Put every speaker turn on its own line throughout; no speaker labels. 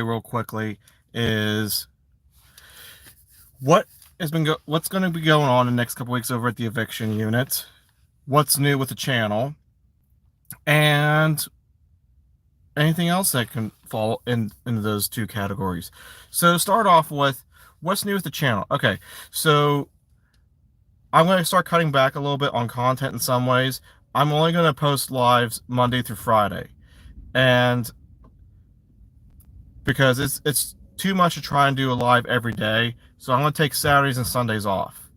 real quickly is what's going to be going on in the next couple weeks over at the eviction unit, what's new with the channel, and anything else that can fall into those two categories. So to start off with, what's new with the channel? Okay, so I'm going to start cutting back a little bit on content in some ways. I'm only going to post lives Monday through Friday, and because it's too much to try and do a live every day, so I'm going to take Saturdays and Sundays off.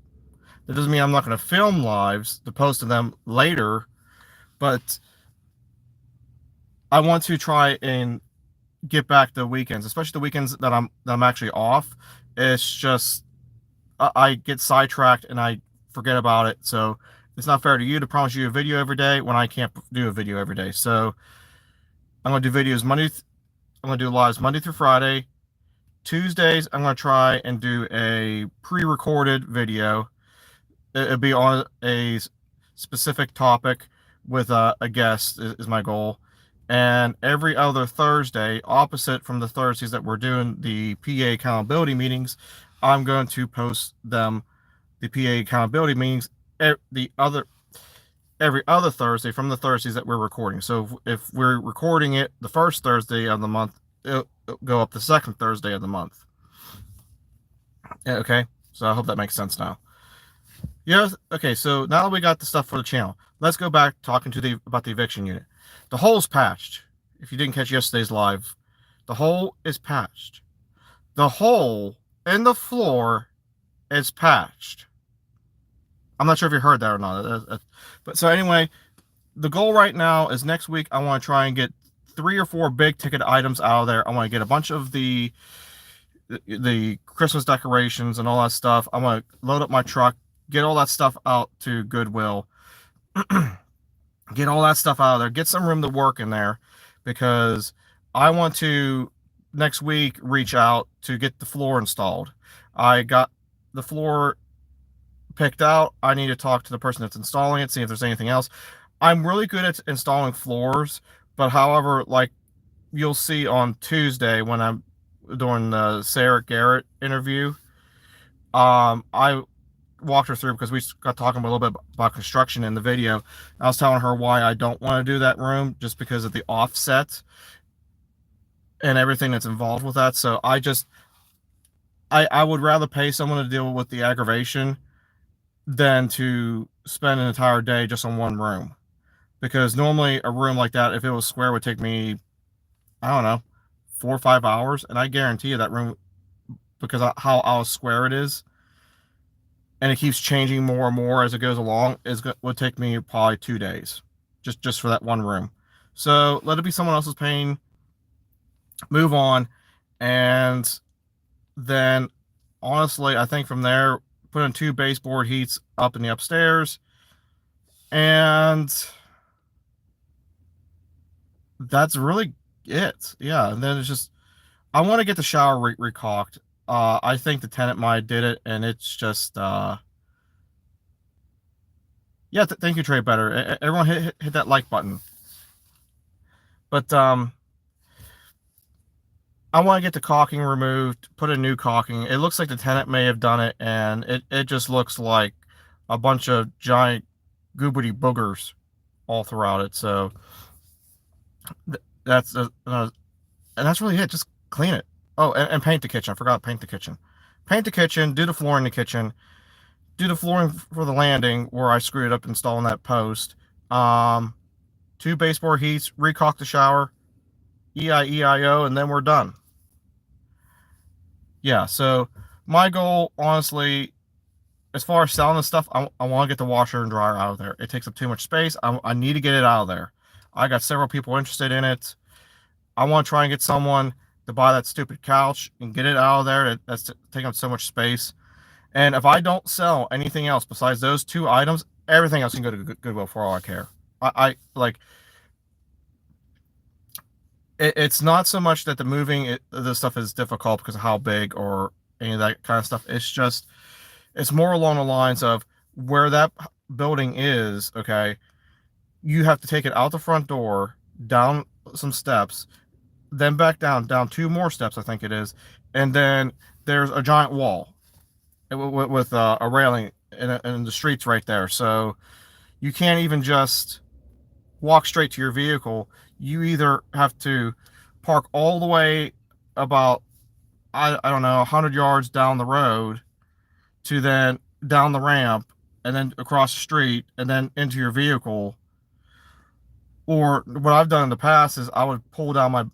That doesn't mean I'm not going to film lives to post to them later, but I want to try and get back the weekends, especially the weekends that I'm actually off. It's just I get sidetracked and I forget about it. So it's not fair to you to promise you a video every day when I can't do a video every day. So I'm going to do videos I'm going to do lives Monday through Friday. Tuesdays, I'm going to try and do a pre-recorded video. It'll be on a specific topic with a guest is my goal. And every other Thursday, opposite from the Thursdays that we're doing the PA accountability meetings, I'm going to post them, the PA accountability meetings, every other Thursday from the Thursdays that we're recording. So if we're recording it the first Thursday of the month, it'll go up the second Thursday of the month. Okay, so I hope that makes sense now. Yeah. Okay, so now that we got the stuff for the channel, let's go back talking about the eviction unit. The hole's patched. If you didn't catch yesterday's live, the hole is patched. The hole in the floor is patched. I'm not sure if you heard that or not. But so anyway, the goal right now is next week I want to try and get 3 or 4 big ticket items out of there. I want to get a bunch of the Christmas decorations and all that stuff. I want to load up my truck, get all that stuff out to Goodwill. Get all that stuff out of there. Get some room to work in there, because I want to next week reach out to get the floor installed. I got the floor picked out. I need to talk to the person that's installing it, see if there's anything else. I'm really good at installing floors, but however, like you'll see on Tuesday when I'm doing the Sarah Garrett interview, I walked her through, because we got talking a little bit about construction in the video. I was telling her why I don't want to do that room, just because of the offset and everything that's involved with that. So I would rather pay someone to deal with the aggravation than to spend an entire day just on one room. Because normally a room like that, if it was square, would take me, I don't know, 4 or 5 hours. And I guarantee you that room, because of how square it is, and it keeps changing more and more as it goes along, would take me probably 2 days just for that one room. So let it be someone else's pain, move on, and then honestly, I think from there, put in 2 baseboard heats up in the upstairs, and that's really it. Yeah, and then it's just, I want to get the shower recaulked. I think the tenant might have did it, and it's just, yeah, thank you, Trey Better. Everyone hit that like button. But, I want to get the caulking removed, put a new caulking. It looks like the tenant may have done it, and it just looks like a bunch of giant goobity boogers all throughout it. So, that's, and that's really it. Just clean it. Oh, and paint the kitchen. I forgot to paint the kitchen. Paint the kitchen, do the floor in the kitchen, do the flooring for the landing where I screwed up installing that post. 2 baseboard heats, recaulk the shower, EIEIO, and then we're done. Yeah, so my goal, honestly, as far as selling this stuff, I want to get the washer and dryer out of there. It takes up too much space. I need to get it out of there. I got several people interested in it. I want to try and get someone to buy that stupid couch and get it out of there. That's taking up so much space. And if I don't sell anything else besides those 2 items, everything else can go to Goodwill for all I care. I like, it's not so much that the moving the stuff is difficult because of how big or any of that kind of stuff. It's just, it's more along the lines of where that building is. Okay, you have to take it out the front door, down some steps, then back down 2 more steps, I think it is, and then there's a giant wall with a railing in the streets right there. So you can't even just walk straight to your vehicle. You either have to park all the way about, I don't know, 100 yards down the road, to then down the ramp, and then across the street, and then into your vehicle. Or what I've done in the past is I would pull down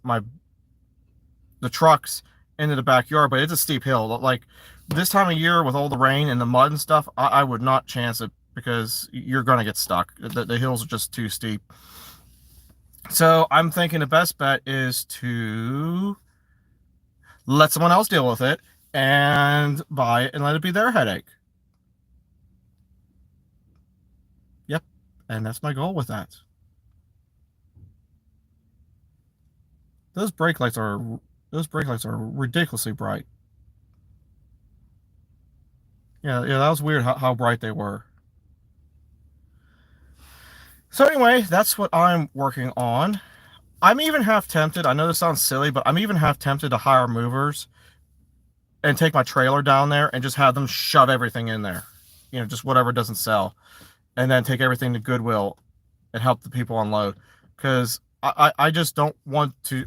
the trucks into the backyard, but it's a steep hill. Like this time of year with all the rain and the mud and stuff, I would not chance it, because you're going to get stuck. The hills are just too steep. So I'm thinking the best bet is to let someone else deal with it and buy it and let it be their headache. Yep. And that's my goal with that. Those brake lights are ridiculously bright. Yeah, that was weird how bright they were. So anyway, that's what I'm working on. I'm even half tempted, I know this sounds silly, but I'm even half tempted to hire movers and take my trailer down there and just have them shove everything in there. You know, just whatever doesn't sell. And then take everything to Goodwill and help the people unload. Because I just don't want to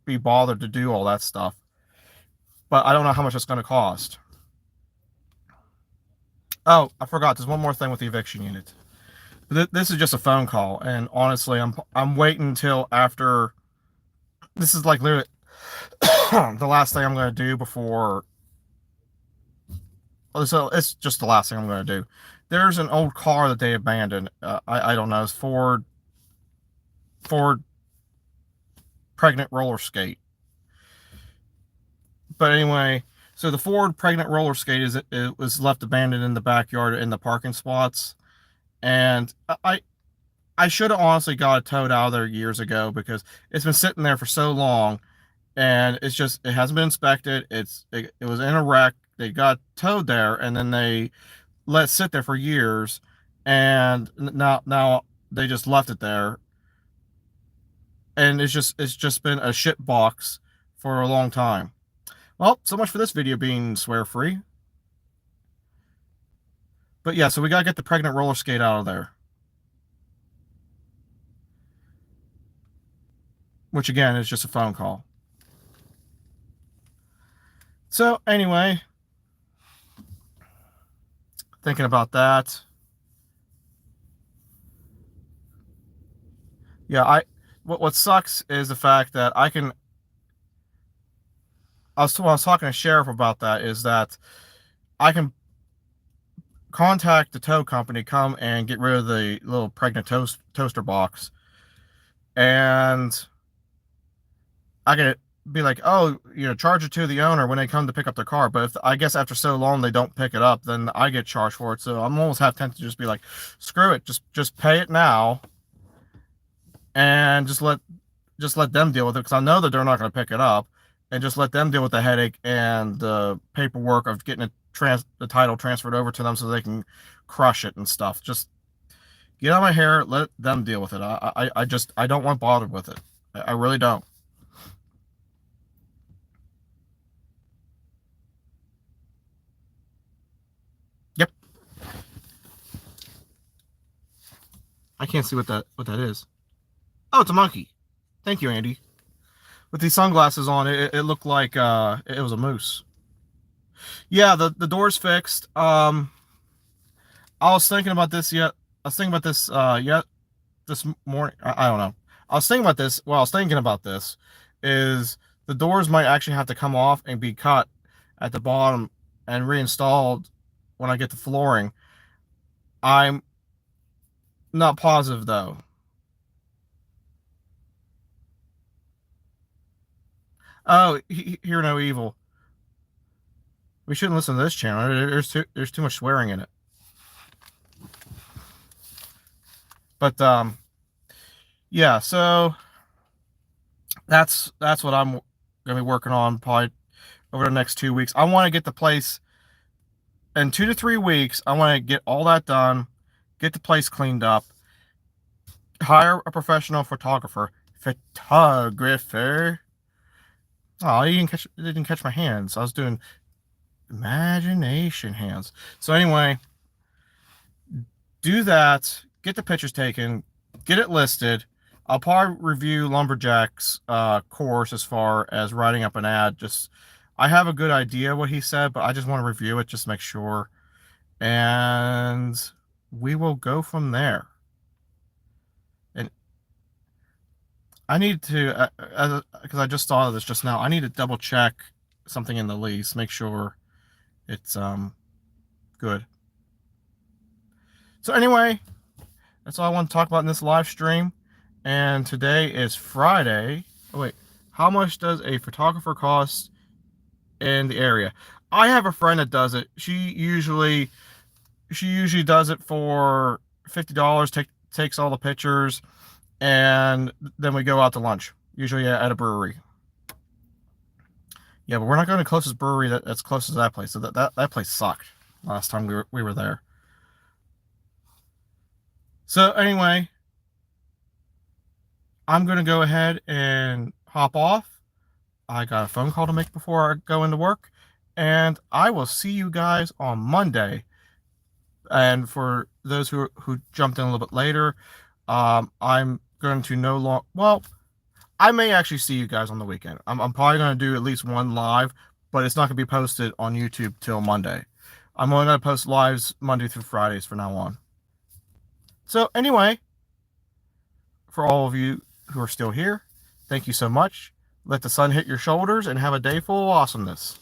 be bothered to do all that stuff. But I don't know how much it's going to cost. Oh, I forgot. There's one more thing with the eviction unit. This is just a phone call, and honestly, I'm waiting until after. This is like literally the last thing I'm going to do before. So it's just the last thing I'm going to do. There's an old car that they abandoned. I don't know. It's Ford pregnant roller skate. But anyway, so the Ford pregnant roller skate it was left abandoned in the backyard in the parking spots, and I should have honestly got it towed out of there years ago, because it's been sitting there for so long, and it hasn't been inspected. It was in a wreck. They got towed there, and then they let it sit there for years, and now they just left it there, and it's just been a shit box for a long time. Well, so much for this video being swear free. But yeah, so we gotta get the pregnant roller skate out of there. Which again is just a phone call. So anyway, thinking about that. Yeah, what sucks is the fact that I was talking to Sheriff about that, is that I can contact the tow company, come and get rid of the little pregnant toaster box, and I can be like, oh, charge it to the owner when they come to pick up their car. But if I guess after so long they don't pick it up, then I get charged for it. So I'm almost half tempted to just be like, screw it, just pay it now, and just let them deal with it, because I know that they're not going to pick it up, and just let them deal with the headache and the paperwork of getting the title transferred over to them so they can crush it and stuff. Just get out of my hair, let them deal with it. I don't want bothered with it. I really don't. Yep. I can't see what that is. Oh, it's a monkey. Thank you, Andy. With these sunglasses on, it looked like it was a moose. Yeah, the door's fixed. I was thinking about this this morning. I don't know. I was thinking about this. Well, I was thinking about this is the doors might actually have to come off and be cut at the bottom and reinstalled when I get the flooring. I'm not positive though. Oh, hear no evil. We shouldn't listen to this channel. There's too much swearing in it. But yeah. So that's what I'm gonna be working on probably over the next 2 weeks. I want to get the place in 2 to 3 weeks. I want to get all that done, get the place cleaned up, hire a professional photographer. Oh, it didn't catch my hands. I was doing imagination hands. So anyway, do that. Get the pictures taken. Get it listed. I'll probably review Lumberjack's course as far as writing up an ad. Just I have a good idea what he said, but I just want to review it just to make sure, and we will go from there. And I need to, because I just saw this just now. I need to double check something in the lease, make sure it's good. So anyway, that's all I want to talk about in this live stream. And today is Friday. Oh wait, how much does a photographer cost in the area? I have a friend that does it. She usually does it for $50. Takes all the pictures, and then we go out to lunch. Usually at a brewery. Yeah, but we're not going to the closest brewery that's close to that place. So that place sucked last time we were there. So anyway, I'm going to go ahead and hop off. I got a phone call to make before I go into work, and I will see you guys on Monday. And for those who jumped in a little bit later, I'm going to no long. Well, I may actually see you guys on the weekend. I'm probably going to do at least one live, but it's not going to be posted on YouTube till Monday. I'm only going to post lives Monday through Fridays from now on. So anyway, for all of you who are still here, thank you so much. Let the sun hit your shoulders and have a day full of awesomeness.